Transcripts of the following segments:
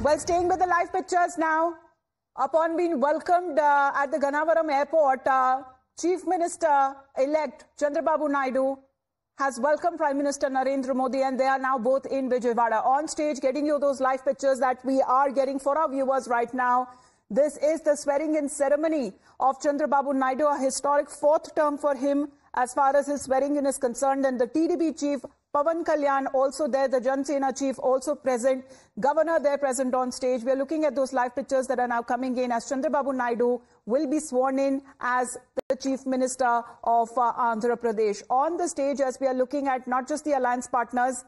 Well, staying with the live pictures now, upon being welcomed at the Gannavaram airport, Chief Minister-elect Chandrababu Naidu has welcomed Prime Minister Narendra Modi, and they are now both in Vijayawada. On stage, getting you those live pictures that we are getting for our viewers right now. This is the swearing-in ceremony of Chandrababu Naidu, a historic fourth term for him as far as his swearing-in is concerned, and the TDP chief Pawan Kalyan also there, the Jan Sena chief also present, governor there present on stage. We are looking at those live pictures that are now coming in as Chandrababu Naidu will be sworn in as the Chief Minister of Andhra Pradesh. On the stage, as we are looking at not just the alliance partners,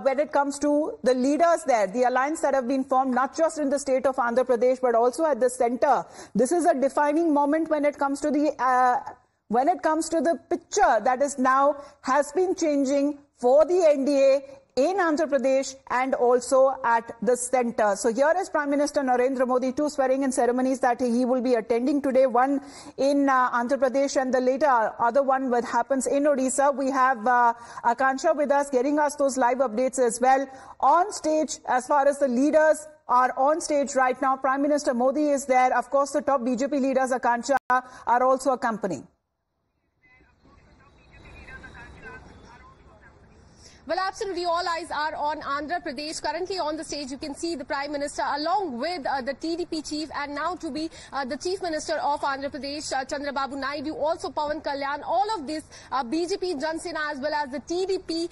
when it comes to the leaders there, the alliance that have been formed not just in the state of Andhra Pradesh but also at the center. This is a defining moment when it comes to the picture that is now has been changing for the NDA in Andhra Pradesh and also at the center. So here is Prime Minister Narendra Modi, two swearing-in ceremonies that he will be attending today, one in Andhra Pradesh and the other one that happens in Odisha. We have Akansha with us, getting us those live updates as well. On stage, as far as the leaders are on stage right now, Prime Minister Modi is there. Of course, the top BJP leaders, Akansha, are also accompanying. Well, absolutely, all eyes are on Andhra Pradesh. Currently on the stage, you can see the Prime Minister along with the TDP chief and now to be the Chief Minister of Andhra Pradesh, Chandrababu Naidu, also Pawan Kalyan. All of this, BJP, Jan Sena as well as the TDP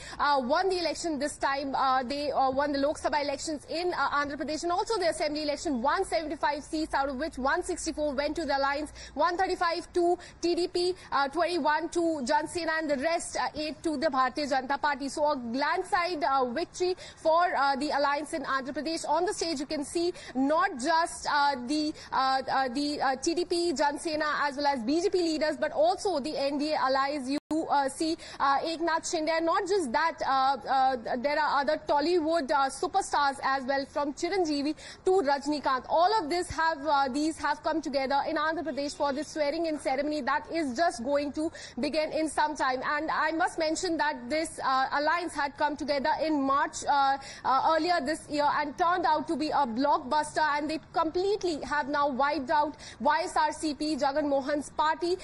won the election this time. They won the Lok Sabha elections in Andhra Pradesh and also the Assembly election, 175 seats, out of which 164 went to the alliance, 135 to TDP, 21 to Jan Sena and the rest 8 to the Bharatiya Janata Party. So a landslide victory for the alliance in Andhra Pradesh. On the stage, you can see not just the TDP, Jan Sena as well as BJP leaders, but also the NDA allies. You see Eknath Shinde, and not just that, there are other Tollywood superstars as well, from Chiranjeevi to Rajnikant. All of this these have come together in Andhra Pradesh for this swearing-in ceremony that is just going to begin in some time. And I must mention that this alliance had come together in March earlier this year and turned out to be a blockbuster, and they completely have now wiped out YSRCP, Jagan Mohan's party.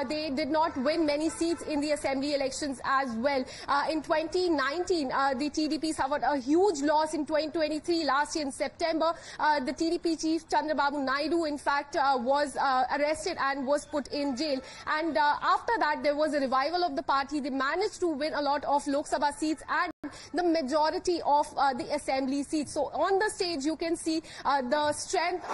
They did not win many seats in the assembly elections as well. In 2019, the TDP suffered a huge loss. In 2023, last year in September, the TDP chief Chandrababu Naidu, in fact, was arrested and was put in jail. And after that, there was a revival of the party. They managed to win a lot of Lok Sabha seats and the majority of the assembly seats. So on the stage, you can see the strength.